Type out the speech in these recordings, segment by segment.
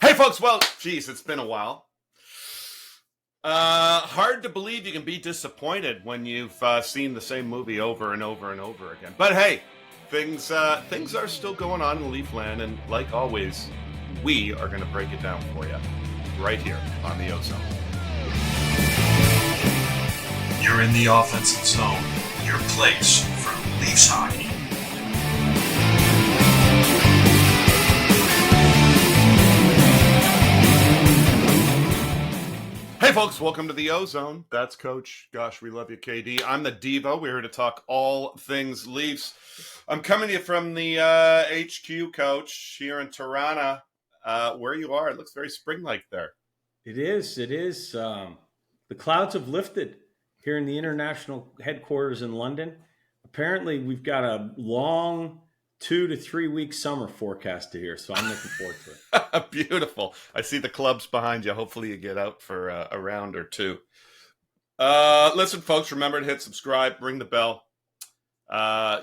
Hey, folks. Well, geez, it's been a while. Hard to believe you can be disappointed when you've seen the same movie over and over and over again. But hey, things are still going on in Leafland, and like always, we are going to break it down for you right here on the OZone. You're in the offensive zone, your place for Leafs hockey. Hey, folks, welcome to the OZone. That's Coach. Gosh, we love you, KD. I'm the Diva. We're here to talk all things Leafs. I'm coming to you from the HQ, Coach, here in Tirana. Where you are, it looks very spring-like there. It is. The clouds have lifted here in the international headquarters in London. Apparently, we've got a long 2 to 3 week summer forecast here, so I'm looking forward to it. Beautiful. I see the clubs behind you. Hopefully you get out for a round or two. Listen, folks, remember to hit subscribe, ring the bell.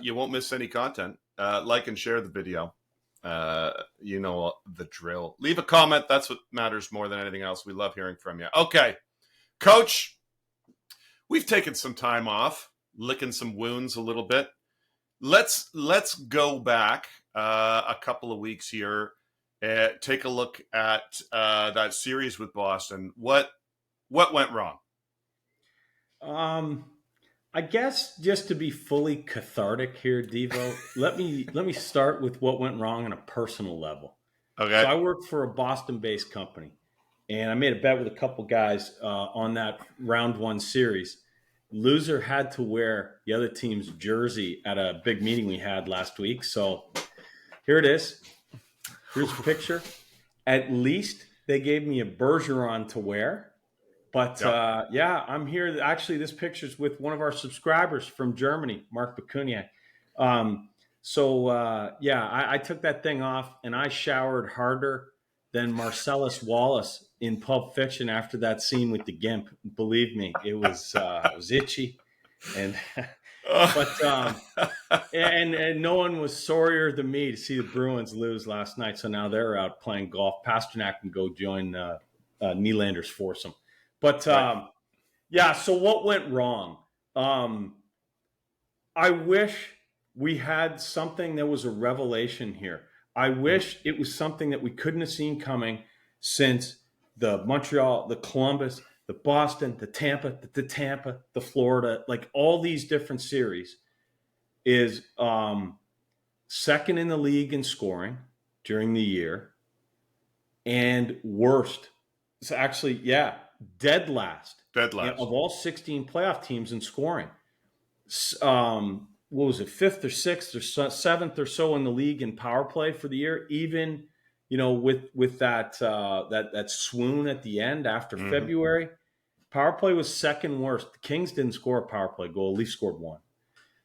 You won't miss any content. Like and share the video. You know the drill. Leave a comment. That's what matters more than anything else. We love hearing from you. Okay, Coach, we've taken some time off, licking some wounds a little bit. Let's go back a couple of weeks here. Take a look at that series with Boston. What went wrong? I guess just to be fully cathartic here, Devo, let me start with what went wrong on a personal level. Okay. So I work for a Boston-based company, and I made a bet with a couple guys on that round one series. Loser had to wear the other team's jersey at a big meeting we had last week. So here it is. Here's a picture. At least they gave me a Bergeron to wear. But I'm here. Actually, this picture's with one of our subscribers from Germany, Mark Bakuniak. I took that thing off and I showered harder than Marcellus Wallace in Pulp Fiction after that scene with the Gimp. Believe me, it was itchy, and and no one was sorrier than me to see the Bruins lose last night. So now they're out playing golf. Pasternak can go join Nylander's foursome. But so what went wrong? I wish we had something that was a revelation here. I wish it was something that we couldn't have seen coming since the Montreal, the Columbus, the Boston, the Tampa, the Florida, like all these different series is second in the league in scoring during the year and worst. So actually, dead last. Of all 16 playoff teams in scoring. What was it, fifth or sixth or seventh or so in the league in power play for the year, even, with that swoon at the end after February. Power play was second worst. The Kings didn't score a power play goal. Leafs scored one.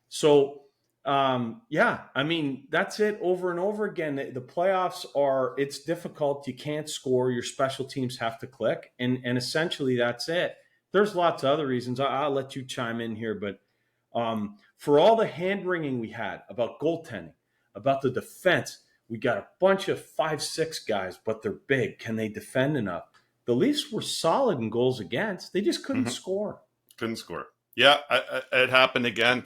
So, that's it over and over again. The playoffs it's difficult. You can't score. Your special teams have to click. And essentially that's it. There's lots of other reasons. I'll let you chime in here, but for all the hand-wringing we had about goaltending, about the defense, we got a bunch of 5'6" guys, but they're big. Can they defend enough? The Leafs were solid in goals against. They just couldn't score. Couldn't score. Yeah, it happened again.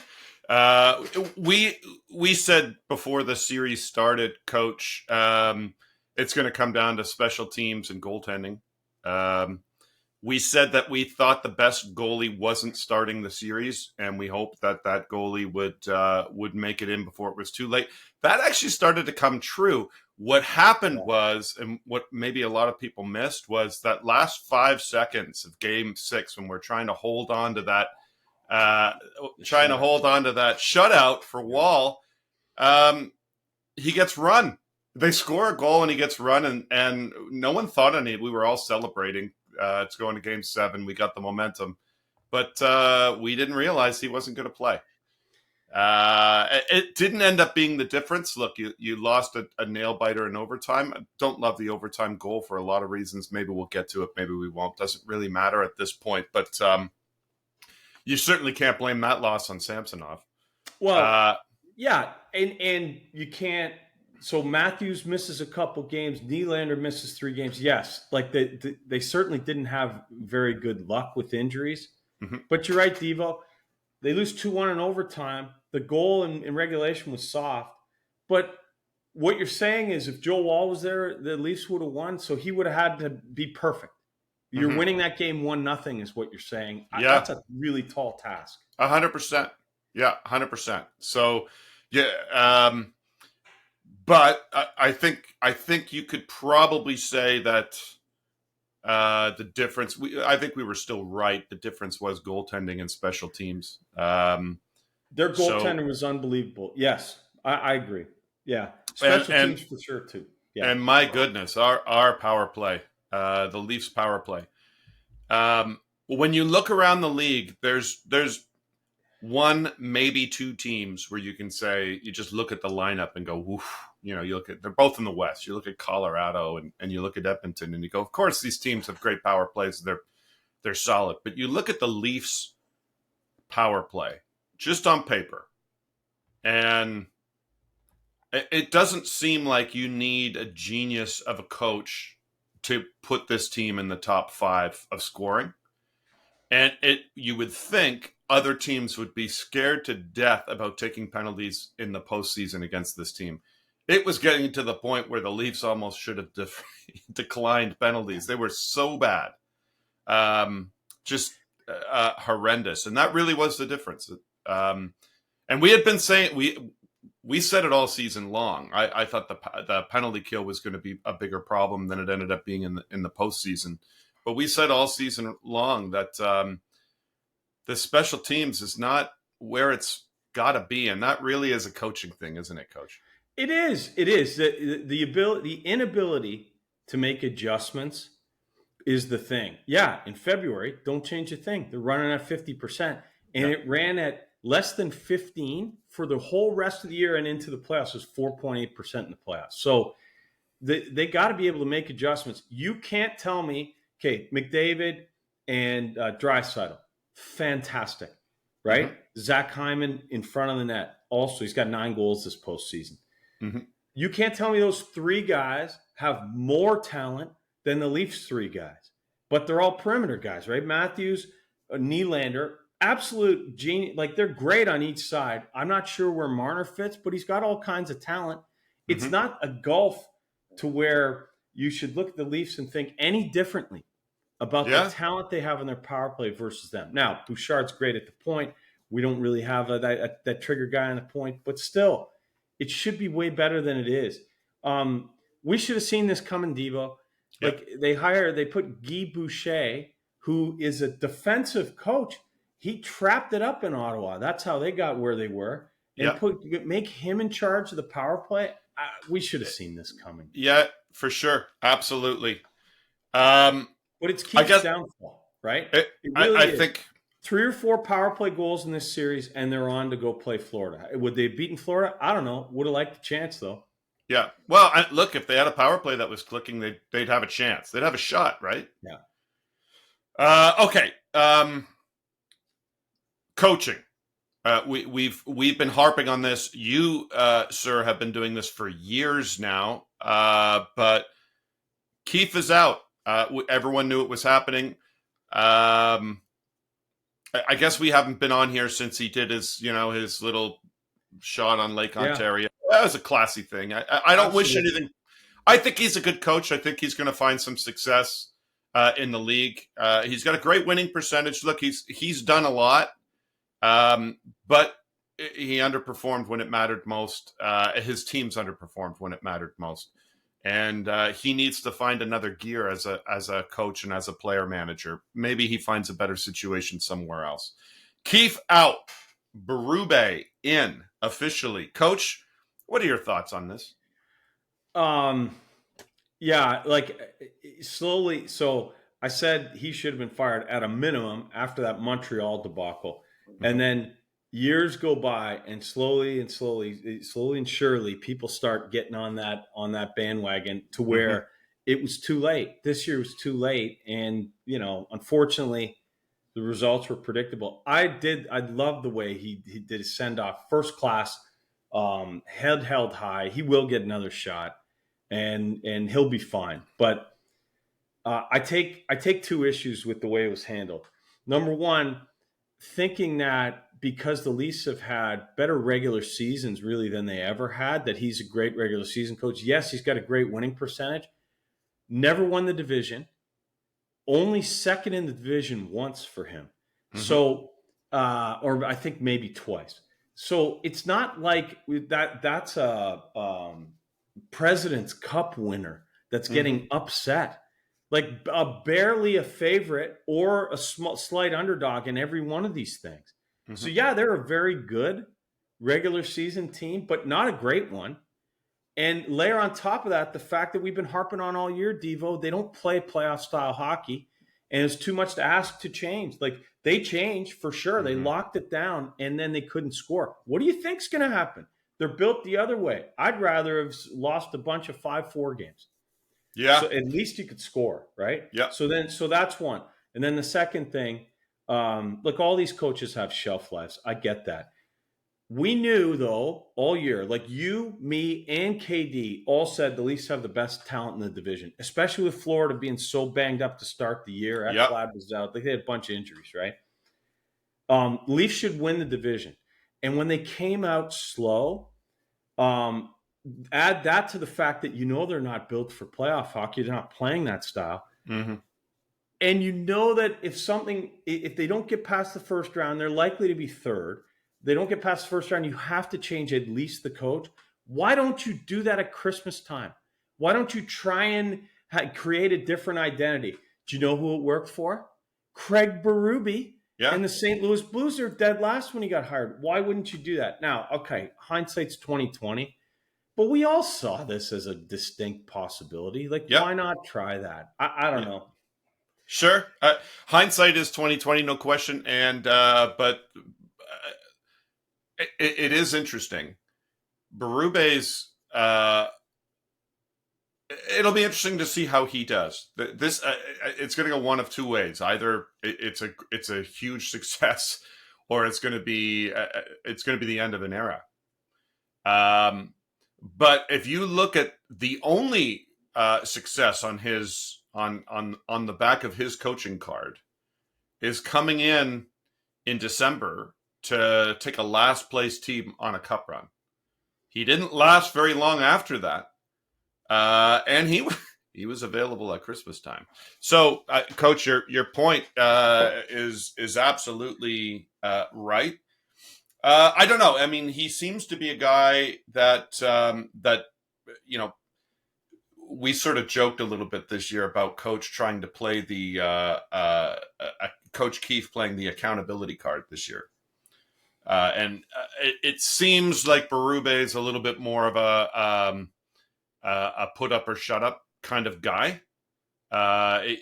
We said before the series started, Coach, it's going to come down to special teams and goaltending. We said that we thought the best goalie wasn't starting the series, and we hoped that goalie would make it in before it was too late. That actually started to come true. What happened was, and what maybe a lot of people missed, was that last 5 seconds of Game 6 when we're trying to hold on to that, shutout for Wall. He gets run. They score a goal and he gets run, and no one thought any. We were all celebrating. It's going to Game 7. We got the momentum, but we didn't realize he wasn't going to play. It didn't end up being the difference. Look, you lost a nail biter in overtime. I don't love the overtime goal for a lot of reasons. Maybe we'll get to it. Maybe we won't. Doesn't really matter at this point. But you certainly can't blame that loss on Samsonov. Well, and you can't So Matthews misses a couple games. Nylander misses 3 games. Yes, like they certainly didn't have very good luck with injuries. Mm-hmm. But you're right, Devo. They lose 2-1 in overtime. The goal in regulation was soft. But what you're saying is if Joe Wall was there, the Leafs would have won. So he would have had to be perfect. You're Mm-hmm. winning that game 1-0 is what you're saying. Yeah, That's a really tall task. 100%. Yeah, 100%. So, yeah, but I think you could probably say that the difference. I think we were still right. The difference was goaltending and special teams. Their So goaltender was unbelievable. Yes, I agree. Yeah, and special and teams for sure too. Yeah, and my goodness, our power play, the Leafs power play. When you look around the league, there's one, maybe two teams where you can say you just look at the lineup and go, woof. You look at they're both in the West. You look at Colorado and you look at Edmonton and you go, of course these teams have great power plays. They're solid. But you look at the Leafs power play just on paper, and it doesn't seem like you need a genius of a coach to put this team in the top 5 of scoring. And you would think other teams would be scared to death about taking penalties in the postseason against this team. It was getting to the point where the Leafs almost should have declined penalties. They were so bad, just horrendous, and that really was the difference. And we had been saying we said it all season long. I thought the penalty kill was going to be a bigger problem than it ended up being in the postseason. But we said all season long that the special teams is not where it's got to be, and that really is a coaching thing, isn't it, Coach? it is. It is the inability to make adjustments is the thing. Yeah, in February, don't change a thing. They're running at 50%, and Yeah. it ran at less than 15 for the whole rest of the year and into the playoffs. It was 4.8% in the playoffs. So they got to be able to make adjustments. You can't tell me, okay, McDavid and Draisaitl, fantastic, right? Mm-hmm. Zach Hyman in front of the net. Also, he's got 9 goals this postseason. Mm-hmm. You can't tell me those 3 guys have more talent than the Leafs 3 guys, but they're all perimeter guys, right? Matthews, Nylander, absolute genius. Like they're great on each side. I'm not sure where Marner fits, but he's got all kinds of talent. It's Mm-hmm. not a gulf to where you should look at the Leafs and think any differently about the Yeah. talent they have in their power play versus them. Now, Bouchard's great at the point. We don't really have that trigger guy on the point, but still, it should be way better than it is. We should have seen this coming, Devo. Yep. Like they put Guy Boucher, who is a defensive coach. He trapped it up in Ottawa. That's how they got where they were. And Yep. make him in charge of the power play. We should have seen this coming. Yeah, for sure. Absolutely. Um, But it's I Keefe's guess downfall, right? it, It really I is. think 3 or 4 power play goals in this series, and they're on to go play Florida. Would they have beaten Florida? I don't know. Would have liked the chance, though. yeah. Well, look, if they had a power play that was clicking, they'd have a chance. They'd have a shot, right? Yeah. Okay. Coaching. We've been harping on this. You, sir, have been doing this for years now. But Keefe is out. Everyone knew it was happening. I guess we haven't been on here since he did his little shot on Lake Ontario. That was a classy thing. I don't wish anything. I think he's a good coach. I think he's going to find some success in the league. He's got a great winning percentage. Look, he's done a lot, but he underperformed when it mattered most. His teams underperformed when it mattered most, and he needs to find another gear as a coach and as a player manager. Maybe he finds a better situation somewhere else. Keefe out, Berube in officially. Coach, what are your thoughts on this? Yeah, like slowly. So I said he should have been fired at a minimum after that Montreal debacle, and then years go by, and slowly and surely, people start getting on that bandwagon to where it was too late. This year was too late, and unfortunately, the results were predictable. I loved the way he did his send off, first class. head held high. He will get another shot, and he'll be fine. But I take two issues with the way it was handled. Number one, thinking that because the Leafs have had better regular seasons really than they ever had, that he's a great regular season coach. Yes, he's got a great winning percentage. Never won the division. Only second in the division once for him. Mhm. So, or I think maybe twice. So it's not like that's a President's Cup winner that's getting upset. Like barely a favorite or a slight underdog in every one of these things. So yeah, they're a very good regular season team, but not a great one. And layer on top of that the fact that we've been harping on all year, Devo, they don't play playoff style hockey, and it's too much to ask to change. Like they changed for sure, they locked it down, and then they couldn't score. What do you think's going to happen? They're built the other way. I'd rather have lost a bunch of 5-4 games. Yeah. So at least you could score, right? Yeah. So that's one. And then the second thing, look, all these coaches have shelf lives. I get that. We knew, though, all year, like you, me, and KD all said the Leafs have the best talent in the division, especially with Florida being so banged up to start the year. Ekblad was out. They had a bunch of injuries, right? Leafs should win the division. And when they came out slow, add that to the fact that they're not built for playoff hockey. They're not playing that style. And you know that if they don't get past the first round, they're likely to be third. They don't get past the first round, you have to change at least the coach. Why don't you do that at Christmas time? Why don't you try and create a different identity? Do you know who it worked for? Craig Berube and the St. Louis Blues are dead last when he got hired. Why wouldn't you do that? Now, okay, hindsight's 2020, but we all saw this as a distinct possibility. Like, why not try that? I don't know. Sure. Hindsight is 2020, no question. And but it is interesting. Berube's. It'll be interesting to see how he does. This it's going to go one of two ways. Either it's a huge success, or it's going to be the end of an era. But if you look at the only success on his on the back of his coaching card, is coming in December to take a last place team on a cup run. He didn't last very long after that. And he was available at Christmas time. So, Coach, your point is absolutely right. I don't know. I mean, he seems to be a guy that we sort of joked a little bit this year about Coach trying to play the Coach Keefe playing the accountability card this year. And it seems like Berube is a little bit more of a put up or shut up kind of guy.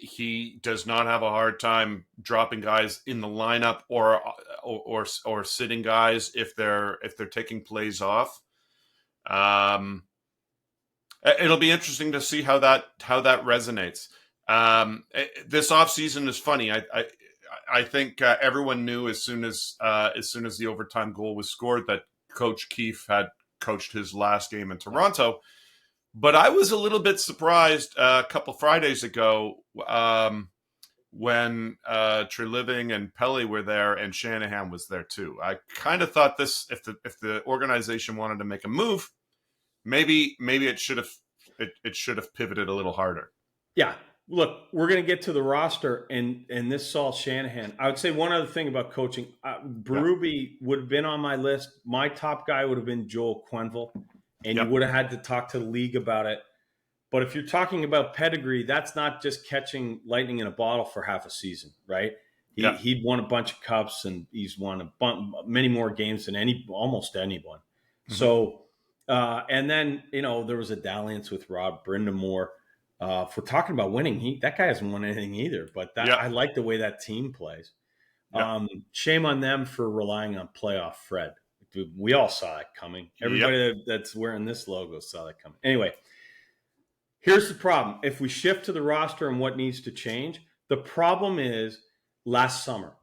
He does not have a hard time dropping guys in the lineup or sitting guys if they're taking plays off. It'll be interesting to see how that resonates. This offseason is funny. I think everyone knew as soon as the overtime goal was scored that Coach Keefe had coached his last game in Toronto. But I was a little bit surprised a couple Fridays ago when Treliving and Pelly were there and Shanahan was there too. I kind of thought this, if the organization wanted to make a move, maybe it should have pivoted a little harder. Yeah. Look, we're going to get to the roster, and this Saul Shanahan. I would say one other thing about coaching. Berube would have been on my list. My top guy would have been Joel Quenneville, and you would have had to talk to the league about it. But if you're talking about pedigree, that's not just catching lightning in a bottle for half a season, right? He'd won a bunch of cups, and he's won many more games than almost anyone. Mm-hmm. So, and then, there was a dalliance with Rob Brindamore. If we're talking about winning, that guy hasn't won anything either. But I like the way that team plays. Shame on them for relying on playoff Fred. We all saw it coming. Everybody that's wearing this logo saw that coming. Anyway, here's the problem. If we shift to the roster and what needs to change, the problem is last summer.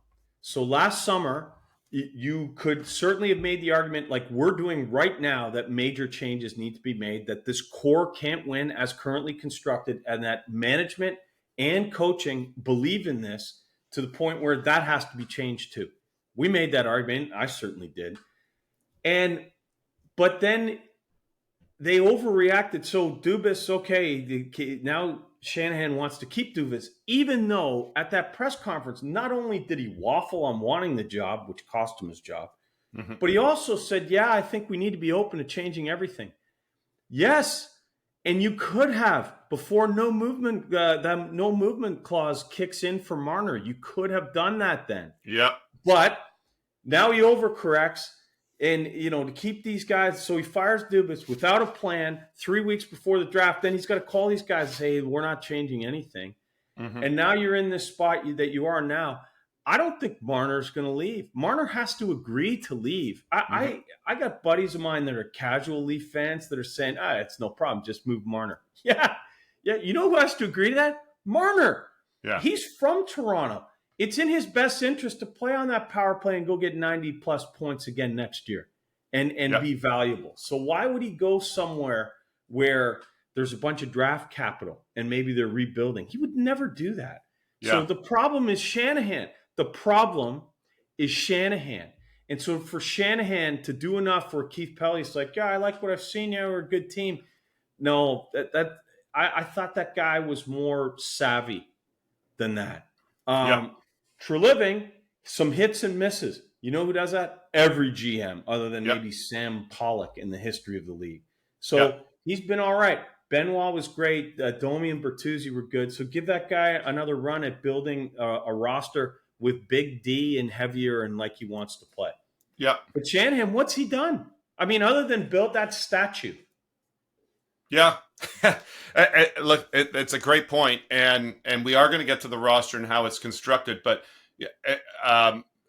So last summer, you could certainly have made the argument, like we're doing right now, that major changes need to be made, that this core can't win as currently constructed, and that management and coaching believe in this to the point where that has to be changed too. We made that argument. I certainly did. But then they overreacted. So Dubas, okay, now Shanahan wants to keep Dubas, even though at that press conference, not only did he waffle on wanting the job, which cost him his job, but he also said, yeah, I think we need to be open to changing everything. Yes, and you could have, before no movement, the no movement clause kicks in for Marner, you could have done that then. Yeah. But now he overcorrects, and to keep these guys, so he fires Dubas without a plan 3 weeks before the draft. Then he's got to call these guys and say, hey, we're not changing anything. And now you're in this spot that you are now. I don't think Marner's going to leave. Marner has to agree to leave. I got buddies of mine that are casual Leaf fans that are saying, it's no problem, just move Marner. Yeah. You know who has to agree to that? Marner. Yeah. He's from Toronto. It's in his best interest to play on that power play and go get 90-plus points again next year and be valuable. So why would he go somewhere where there's a bunch of draft capital and maybe they're rebuilding? He would never do that. Yeah. So the problem is Shanahan. And so for Shanahan to do enough for Keefe Pelly's like, yeah, I like what I've seen. Yeah, we're a good team. No, I thought that guy was more savvy than that. True Living, some hits and misses. You know who does that? Every GM, other than maybe Sam Pollock in the history of the league. So he's been all right. Benoit was great. Domi and Bertuzzi were good. So give that guy another run at building a roster with Big D and heavier and like he wants to play. Yeah. But Shanahan, what's he done? I mean, other than build that statue. Yeah. Look, it's a great point, and we are going to get to the roster and how it's constructed. But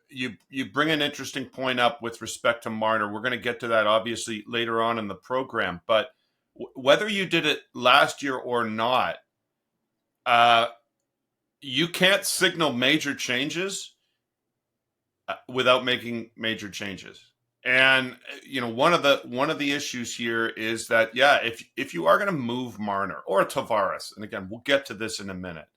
you bring an interesting point up with respect to Marner. We're going to get to that obviously later on in the program. But whether you did it last year or not, you can't signal major changes without making major changes. And one of the issues here is that if you are going to move Marner or Tavares, and again we'll get to this in a minute,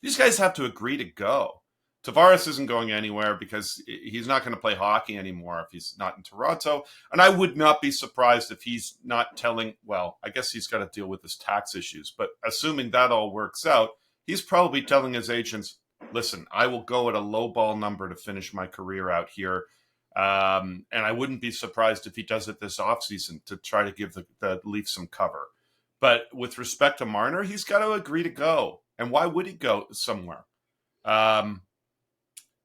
these guys have to agree to go. Tavares isn't going anywhere because he's not going to play hockey anymore if he's not in Toronto, and I would not be surprised if he's not telling. Well, I guess he's got to deal with his tax issues, but assuming that all works out, he's probably telling his agents, "Listen, I will go at a low ball number to finish my career out here." And I wouldn't be surprised if he does it this offseason to try to give the Leafs some cover. But with respect to Marner, he's got to agree to go. And why would he go somewhere?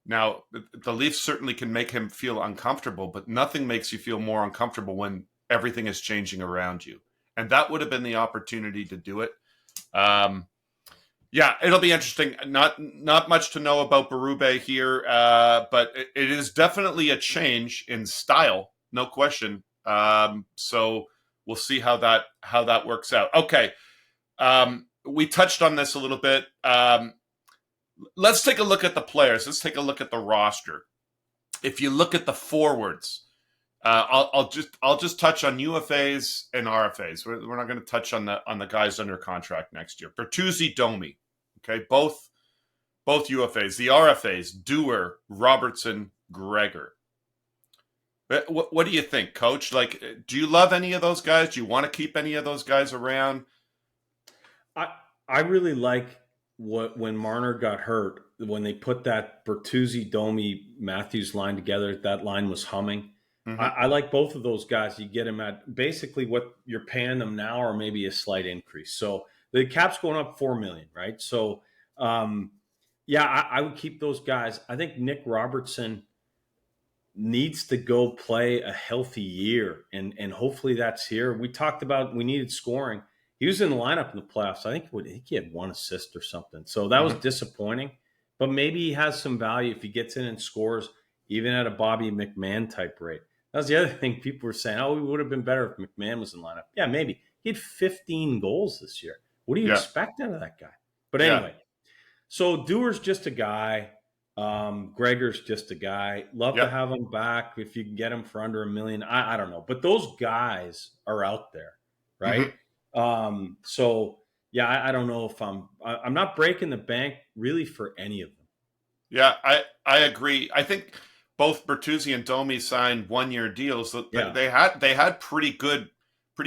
Now, the Leafs certainly can make him feel uncomfortable, but nothing makes you feel more uncomfortable when everything is changing around you. And that would have been the opportunity to do it. Yeah, it'll be interesting. Not much to know about Berube here, but it is definitely a change in style, no question. So we'll see how that works out. Okay, we touched on this a little bit. Let's take a look at the players. Let's take a look at the roster. If you look at the forwards, I'll just touch on UFAs and RFAs. We're not going to touch on the guys under contract next year. Bertuzzi, Domi, okay, both UFAs. The RFAs, Dewar, Robertson, Gregor. What do you think, Coach? Like, do you love any of those guys? Do you want to keep any of those guys around? I really like when Marner got hurt, when they put that Bertuzzi, Domi, Matthews line together. That line was humming. Mm-hmm. I like both of those guys. You get them at basically what you're paying them now, or maybe a slight increase. So the cap's going up $4 million, right? So, I would keep those guys. I think Nick Robertson needs to go play a healthy year, and hopefully that's here. We talked about we needed scoring. He was in the lineup in the playoffs. I think he had 1 assist or something. So that was disappointing. But maybe he has some value if he gets in and scores, even at a Bobby McMahon type rate. That was the other thing people were saying. Oh, it would have been better if McMahon was in the lineup. Yeah, maybe. He had 15 goals this year. What do you expect out of that guy? But anyway, so Dewar's just a guy. Gregor's just a guy. Love to Yep. have him back if you can get him for under $1 million. I don't know, but those guys are out there, right? Hmm. So yeah, I don't know if I'm not breaking the bank really for any of them. Yeah, I agree. I think both Bertuzzi and Domi signed 1 year deals. Yeah, They had pretty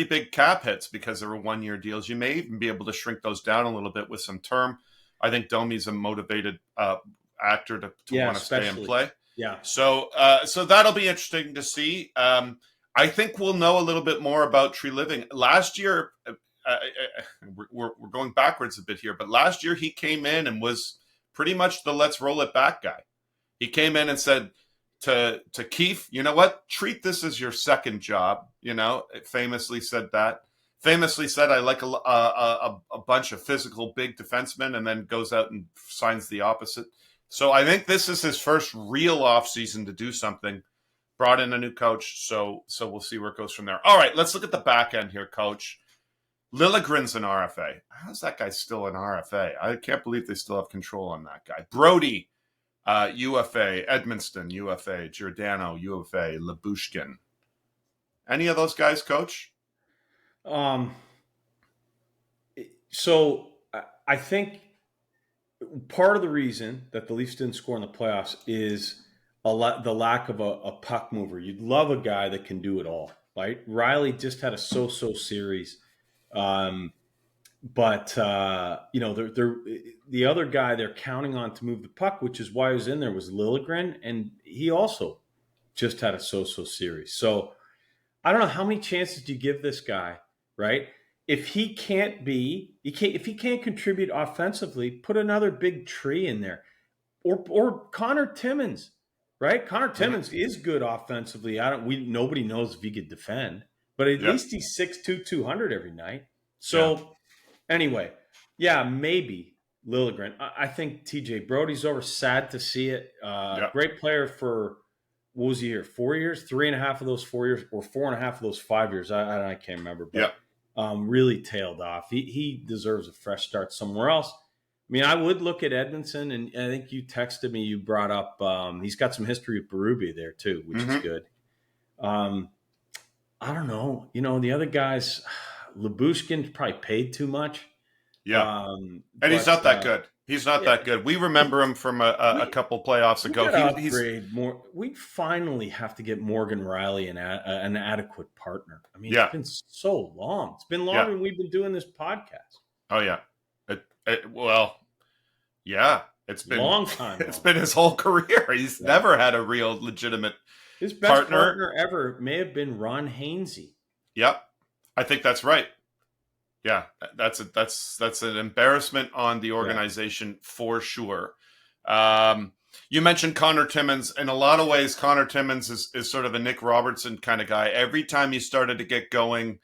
big cap hits because they were 1 year deals. You may even be able to shrink those down a little bit with some term. I think Domi's a motivated actor to yeah, want to stay and especially. play. Yeah, So that'll be interesting to see. I think we'll know a little bit more about Tree Living. Last year, we're going backwards a bit here, but last year he came in and was pretty much the let's roll it back guy. He came in and said to Keefe, you know what? Treat this as your second job. Famously said that. Famously said, I like a bunch of physical big defensemen, and then goes out and signs the opposite. So I think this is his first real offseason to do something. Brought in a new coach, so we'll see where it goes from there. All right, let's look at the back end here, Coach. Lilligren's an RFA. How's that guy still an RFA? I can't believe they still have control on that guy. Brody, UFA. Edmonston, UFA. Giordano, UFA. Labushkin. Any of those guys, Coach? So I think part of the reason that the Leafs didn't score in the playoffs is the lack of a puck mover. You'd love a guy that can do it all, right? Riley just had a so-so series. But the other guy they're counting on to move the puck, which is why he was in there, was Liljegren, and he also just had a so-so series. So I don't know how many chances do you give this guy, right? If he can't contribute offensively, put another big tree in there, or Connor Timmins, right? Connor Timmins is good offensively. Nobody knows if he could defend, but at least he's 6'2", 200 every night. So anyway, yeah, maybe Liljegren. I think TJ Brody's over. Sad to see it. Great player for, what was he here? 4 years, 3.5 of those 4 years, or 4.5 of those 5 years. I can't remember, but really tailed off. He deserves a fresh start somewhere else. I mean, I would look at Edmondson, and I think you texted me. You brought up he's got some history with Berube there too, which is good. I don't know. The other guys, Labushkin probably paid too much. Yeah, and he's not that good. He's not that good. We remember him from a couple playoffs ago. He's more. We finally have to get Morgan Riley an adequate partner. I mean, it's been so long. It's been longer than we've been doing this podcast. Oh yeah. It's been long time. It's been his whole career. He's never had a real legitimate. His best partner ever may have been Ron Hainsey. Yep, I think that's right. Yeah, that's an embarrassment on the organization for sure. You mentioned Connor Timmins. In a lot of ways, Connor Timmins is sort of a Nick Robertson kind of guy. Every time he started to get going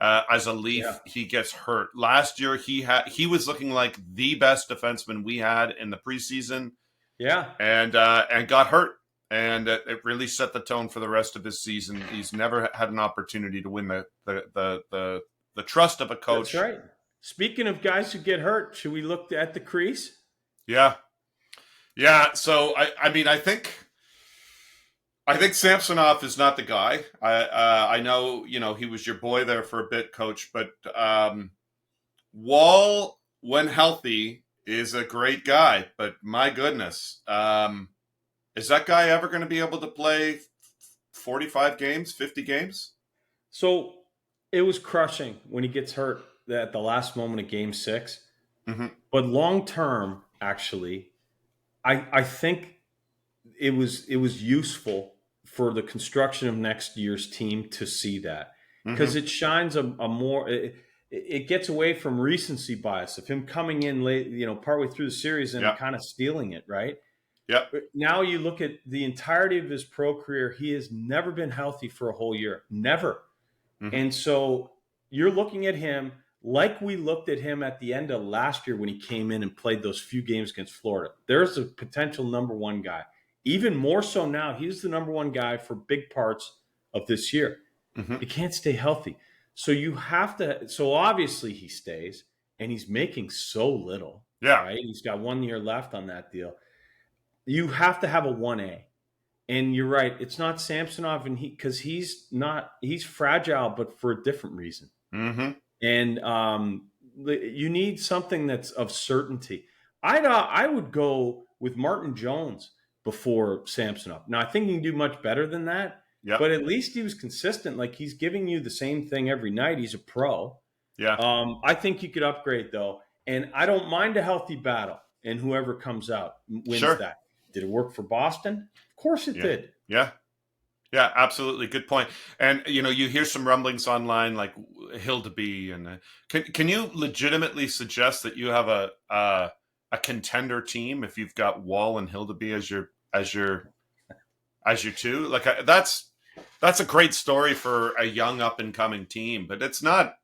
as a Leaf, he gets hurt. Last year, he was looking like the best defenseman we had in the preseason. Yeah, and got hurt. And it really set the tone for the rest of his season. He's never had an opportunity to win the trust of a coach. That's right. Speaking of guys who get hurt, should we look at the crease? Yeah. So I mean, I think Samsonov is not the guy. I know he was your boy there for a bit, Coach, but Wall, when healthy, is a great guy. But my goodness. Is that guy ever going to be able to play 45 games, 50 games? So it was crushing when he gets hurt at the last moment of Game 6. Mm-hmm. But long term, actually, I think it was useful for the construction of next year's team to see that, because it shines a more. It gets away from recency bias of him coming in late, partway through the series and kind of stealing it, right? Yeah. Now you look at the entirety of his pro career, he has never been healthy for a whole year. Never. Mm-hmm. And so you're looking at him like we looked at him at the end of last year when he came in and played those few games against Florida. There's a potential number one guy. Even more so now, he's the number one guy for big parts of this year. Mm-hmm. He can't stay healthy. So obviously he stays, and he's making so little. Yeah. Right? He's got 1 year left on that deal. You have to have a 1A. And you're right. It's not Samsonov, and because he's fragile, but for a different reason. Mm-hmm. And you need something that's of certainty. I would go with Martin Jones before Samsonov. Now I think he can do much better than that, Yep. but at least he was consistent. Like he's giving you the same thing every night. He's a pro. Yeah. I think you could upgrade though, and I don't mind a healthy battle. And whoever comes out wins Sure. that. Did it work for Boston? Of course it Yeah. did. Yeah. Yeah, absolutely. Good point. And you hear some rumblings online like Hildeby, and can you legitimately suggest that you have a contender team if you've got Wall and Hildeby as your two? Like that's a great story for a young up and coming team, but it's not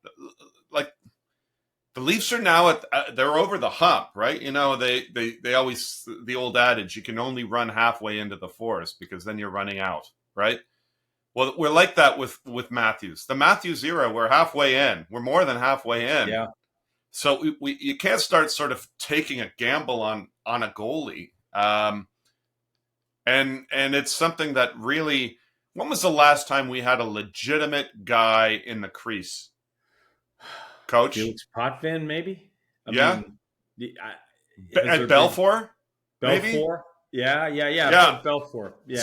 like the Leafs are now they're over the hump, right? They always, the old adage, you can only run halfway into the forest because then you're running out, right? Well, we're like that with Matthews. The Matthews era, we're halfway in. We're more than halfway in. Yeah. So you can't start sort of taking a gamble on a goalie. And it's something that really, when was the last time we had a legitimate guy in the crease? Coach? Felix Potvin, maybe. Yeah. At Belfour? Maybe? Belfour? Yeah. Belfour. Yeah.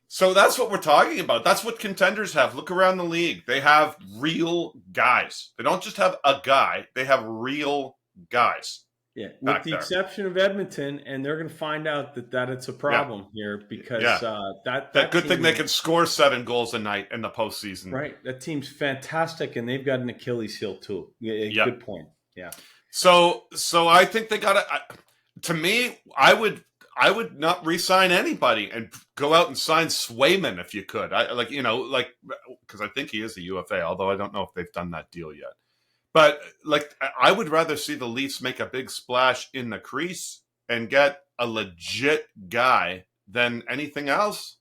So that's what we're talking about. That's what contenders have. Look around the league. They have real guys. They don't just have a guy. They have real guys. Yeah, with the exception of Edmonton, and they're going to find out that it's a problem here because that good team, thing they can score 7 goals a night in the postseason. Right, that team's fantastic, and they've got an Achilles heel too. Yeah. Good point. Yeah. So I think they got to. To me, I would not re-sign anybody and go out and sign Swayman if you could. Because I think he is a UFA, although I don't know if they've done that deal yet. But I would rather see the Leafs make a big splash in the crease and get a legit guy than anything else.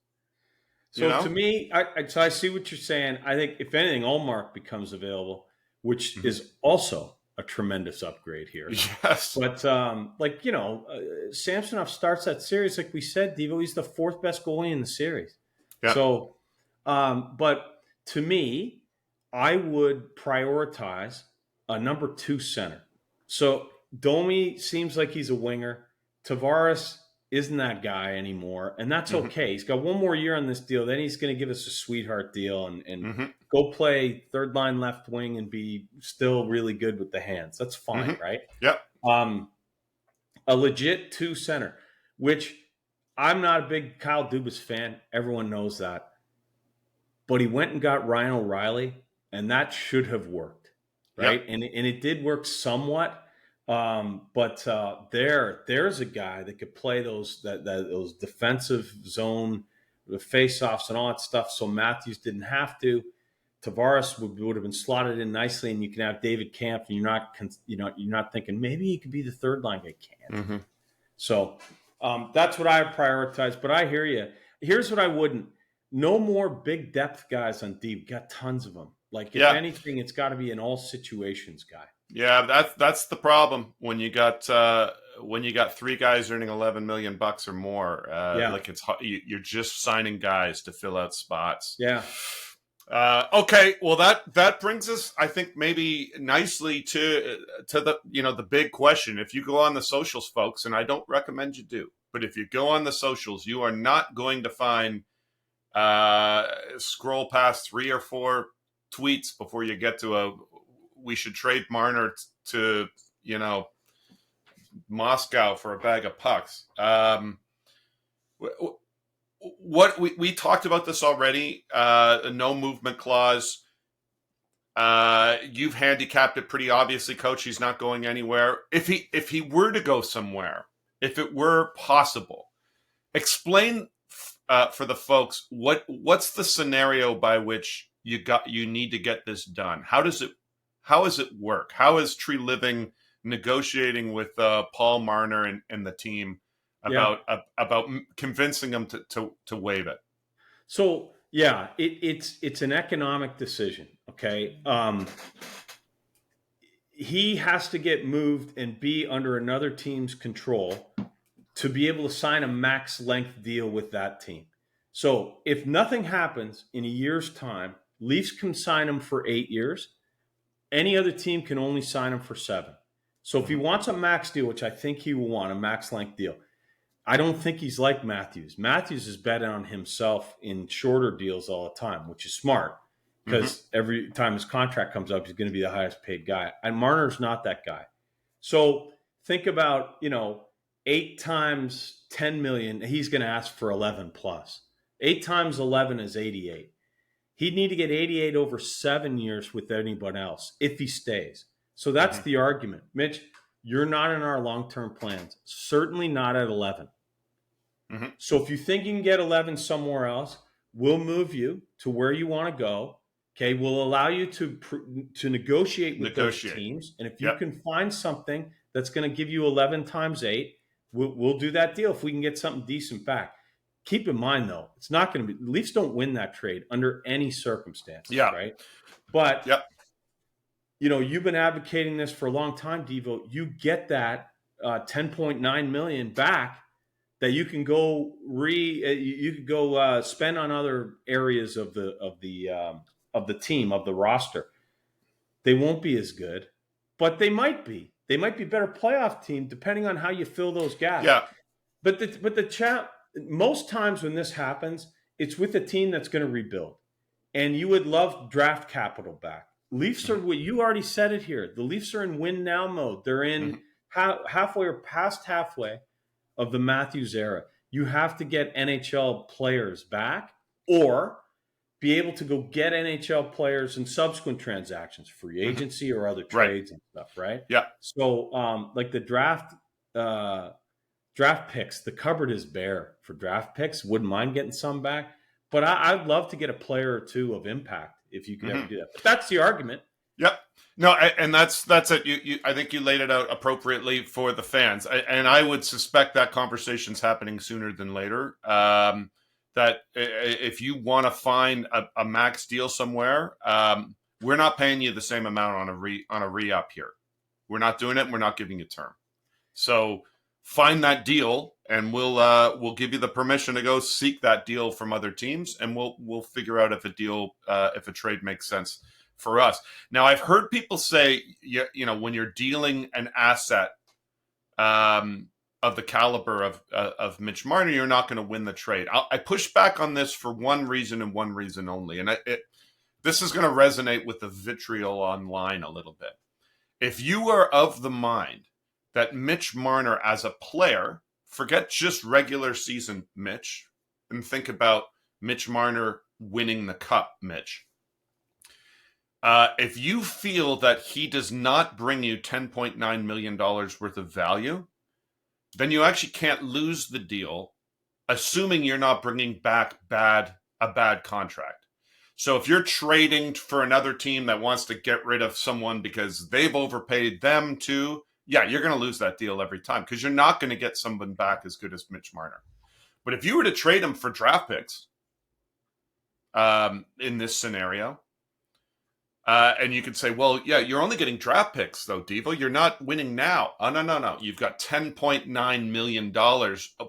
So to me, I see what you're saying. I think if anything, Allmark becomes available, which is also a tremendous upgrade here. Yes. But Samsonov starts that series, like we said, Devo, he's the 4th best goalie in the series. Yeah. So, but to me, I would prioritize a number 2 center. So Domi seems like he's a winger. Tavares isn't that guy anymore, and that's okay. He's got 1 more year on this deal. Then he's going to give us a sweetheart deal and go play 3rd line left wing and be still really good with the hands. That's fine, right? Yep. A legit 2 center, which I'm not a big Kyle Dubas fan. Everyone knows that. But he went and got Ryan O'Reilly, and that should have worked. Right. Yep. And it did work somewhat. But there's a guy that could play those defensive zone, the face-offs and all that stuff. So Matthews didn't have to. Tavares would have been slotted in nicely, and you can have David Kampf, and you're not thinking maybe he could be the 3rd line guy. Can't. So that's what I prioritize. But I hear you. Here's what I wouldn't. No more big depth guys on D. We've got tons of them. Like, if anything, it's got to be an all situations guy. Yeah, that's the problem when you got 3 guys earning $11 million or more. Like you're just signing guys to fill out spots. Yeah. Okay. Well, that brings us, I think, maybe nicely to the the big question. If you go on the socials, folks, and I don't recommend you do, but if you go on the socials, you are not going to find scroll past 3 or 4 tweets before you get to we should trade Marner to Moscow for a bag of pucks. What we talked about this already. A no movement clause. You've handicapped it pretty obviously, Coach. He's not going anywhere. If he were to go somewhere, if it were possible, explain for the folks what's the scenario by which you need to get this done. How does it work? How is Tree Living negotiating with Paul Marner and the team about convincing them to waive it? So it's an economic decision. Okay, he has to get moved and be under another team's control to be able to sign a max length deal with that team. So if nothing happens in a year's time, Leafs can sign him for 8 years. Any other team can only sign him for 7. So if he wants a max deal, which I think he will want, a max length deal, I don't think he's like Matthews. Matthews is betting on himself in shorter deals all the time, which is smart because every time his contract comes up, he's going to be the highest paid guy. And Marner's not that guy. So think about, 8 times 10 million, he's going to ask for 11 plus. 8 times 11 is 88. He'd need to get 88 over 7 years with anyone else if he stays. So that's the argument. Mitch, you're not in our long-term plans. Certainly not at 11. So if you think you can get 11 somewhere else, we'll move you to where you want to go. Okay, we'll allow you to negotiate with those teams. And if you can find something that's going to give you 11 times 8, we'll do that deal if we can get something decent back. Keep in mind, though, it's not going to be – Leafs don't win that trade under any circumstances, right? But, you've been advocating this for a long time, Devo. You get that $10.9 million back that you can go spend on other areas of the team, of the roster. They won't be as good, but they might be. They might be a better playoff team depending on how you fill those gaps. Yeah. But most times when this happens, it's with a team that's going to rebuild. And you would love draft capital back. Leafs are, you already said it here, the Leafs are in win now mode. They're in halfway or past halfway of the Matthews era. You have to get NHL players back or be able to go get NHL players in subsequent transactions, free agency or other trades and stuff, right? Yeah. So like the draft picks, the cupboard is bare for draft picks. Wouldn't mind getting some back. But I'd love to get a player or two of impact if you can ever do that. But that's the argument. Yep. No, and that's it. I think you laid it out appropriately for the fans. And I would suspect that conversation's happening sooner than later. That if you want to find a max deal somewhere, we're not paying you the same amount on a re-up here. We're not doing it. And we're not giving you term. So find that deal, and we'll give you the permission to go seek that deal from other teams, and we'll figure out if a trade makes sense for us. Now, I've heard people say, when you're dealing an asset of the caliber of Mitch Marner, you're not going to win the trade. I push back on this for one reason and one reason only, and this is going to resonate with the vitriol online a little bit. If you are of the mind that Mitch Marner as a player, forget just regular season Mitch, and think about Mitch Marner winning the cup, Mitch. If you feel that he does not bring you $10.9 million worth of value, then you actually can't lose the deal, assuming you're not bringing back a bad contract. So if you're trading for another team that wants to get rid of someone because they've overpaid them too, you're going to lose that deal every time because you're not going to get someone back as good as Mitch Marner. But if you were to trade him for draft picks in this scenario, and you could say, well, you're only getting draft picks, though, Devo. You're not winning now. Oh, no. You've got $10.9 million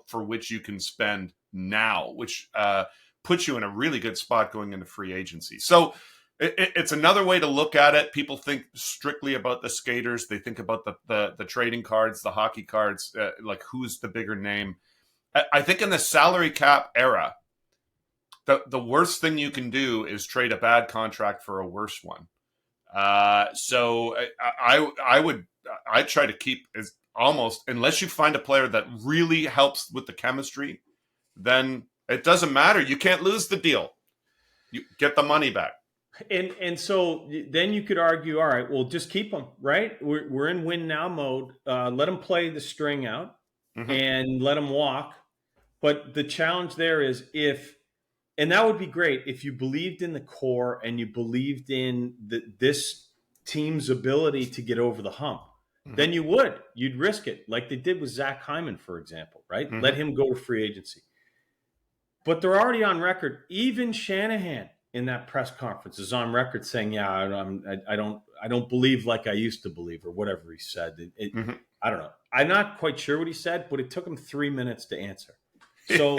for which you can spend now, which puts you in a really good spot going into free agency. So it's another way to look at it. People think strictly about the skaters. They think about the trading cards, the hockey cards, like who's the bigger name. I think in the salary cap era, the worst thing you can do is trade a bad contract for a worse one. So I'd try to keep as almost, unless you find a player that really helps with the chemistry, then it doesn't matter. You can't lose the deal. You get the money back. And so then you could argue, all right, well, just keep them, right? We're in win now mode. Let them play the string out and let them walk. But the challenge there is and that would be great if you believed in the core and you believed in this team's ability to get over the hump. Then you'd risk it like they did with Zach Hyman, for example, right? Let him go to free agency. But they're already on record. Even Shanahan in that press conference is on record saying, I don't believe like I used to believe, or whatever he said. I don't know. I'm not quite sure what he said, but it took him 3 minutes to answer. So,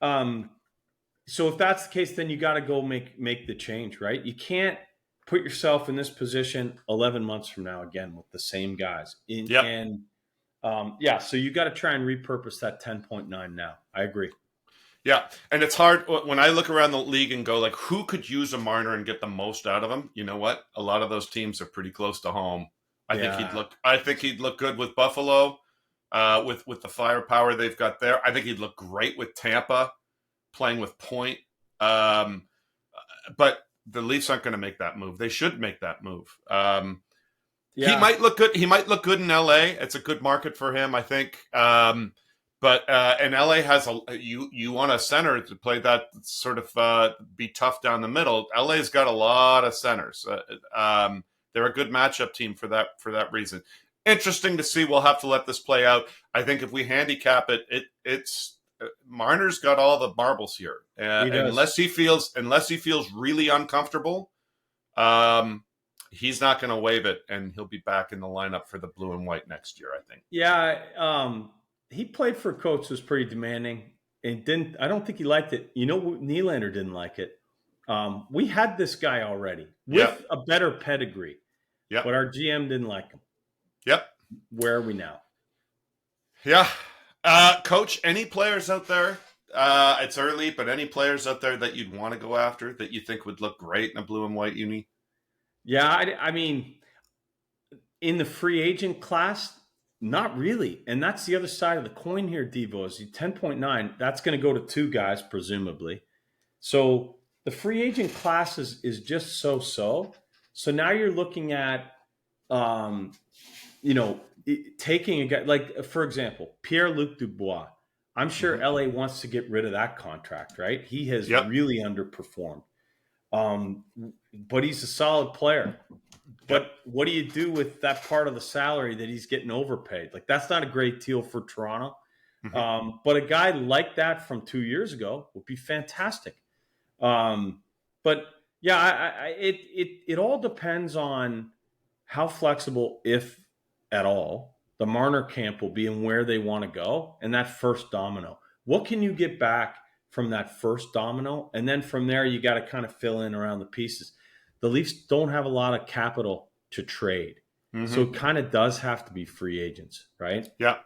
so if that's the case, then you got to go make the change, right? You can't put yourself in this position 11 months from now again with the same guys. And so you got to try and repurpose that 10.9 now. I agree. Yeah, and it's hard when I look around the league and go like, who could use a Marner and get the most out of him? You know what? A lot of those teams are pretty close to home. I think he'd look good with Buffalo, with the firepower they've got there. I think he'd look great with Tampa, playing with Point. But the Leafs aren't going to make that move. They should make that move. He might look good. He might look good in LA. It's a good market for him, I think. But and LA has you want a center to play that sort of be tough down the middle. LA's got a lot of centers. They're a good matchup team for that reason. Interesting to see. We'll have to let this play out. I think if we handicap it, it's Marner's got all the marbles here. Unless he feels really uncomfortable, he's not going to waive it, and he'll be back in the lineup for the blue and white next year, I think. Yeah. He played for a coach who was pretty demanding and I don't think he liked it. You know, Nylander didn't like it. We had this guy already with a better pedigree, but our GM didn't like him. Yep. Where are we now? Yeah. Coach, any players out there? It's early, but any players out there that you'd want to go after that you think would look great in a blue and white uni? Yeah, I mean, in the free agent class, not really. And that's the other side of the coin here, Devo, is 10.9. That's going to go to 2 guys, presumably. So the free agent class is just so. So now you're looking at, taking a guy, like, for example, Pierre-Luc Dubois. I'm sure LA wants to get rid of that contract, right? He has really underperformed. But he's a solid player. But what do you do with that part of the salary that he's getting overpaid? Like, that's not a great deal for Toronto. But a guy like that from 2 years ago would be fantastic. But yeah, it all depends on how flexible, if at all, the Marner camp will be and where they want to go. And that first domino, what can you get back from that first domino? And then from there, you got to kind of fill in around the pieces. The Leafs don't have a lot of capital to trade. So it kind of does have to be free agents, right? Yeah.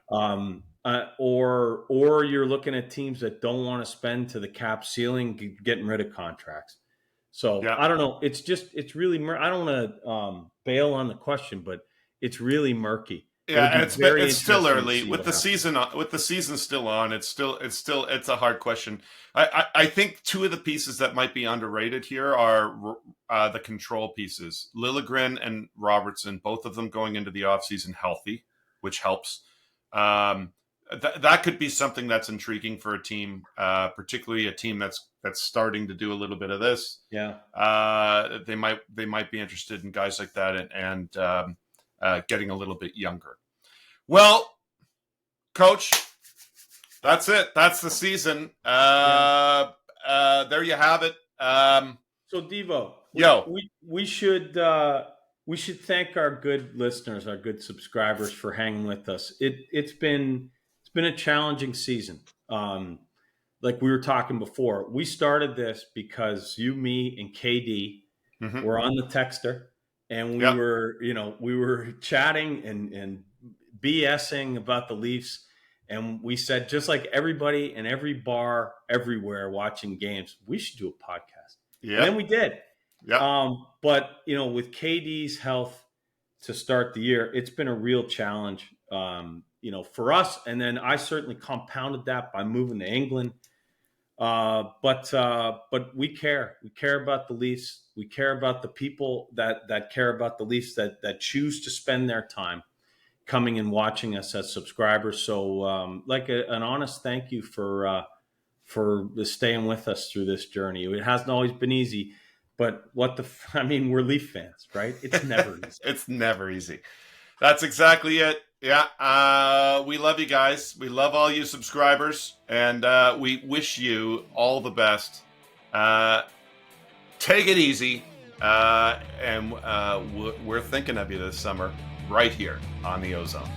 Or you're looking at teams that don't want to spend to the cap ceiling, getting rid of contracts. So I don't know. It's really, I don't want to bail on the question, but it's really murky. Yeah, and it's still early with the season still on. It's a hard question. I think 2 of the pieces that might be underrated here are the control pieces. Liljegren and Robertson, both of them going into the offseason healthy, which helps. That could be something that's intriguing for a team, particularly a team that's starting to do a little bit of this. Yeah, they might be interested in guys like that and getting a little bit younger. Well, Coach, that's it. That's the season. There you have it. So Devo, we should thank our good listeners, our good subscribers for hanging with us. It's been a challenging season. Like we were talking before, we started this because you, me, and KD were on the texter. And we were chatting and BSing about the Leafs. And we said, just like everybody in every bar, everywhere watching games, we should do a podcast. Yeah. And then we did. Yeah. But, with KD's health to start the year, it's been a real challenge, for us. And then I certainly compounded that by moving to England. But we care. We care about the Leafs. We care about the people that care about the Leafs that choose to spend their time coming and watching us as subscribers. So, an honest thank you for staying with us through this journey. It hasn't always been easy, but we're Leaf fans, right? It's never easy. It's never easy. That's exactly it. Yeah, we love you guys. We love all you subscribers, and we wish you all the best. Take it easy, and we're thinking of you this summer right here on the Ozone.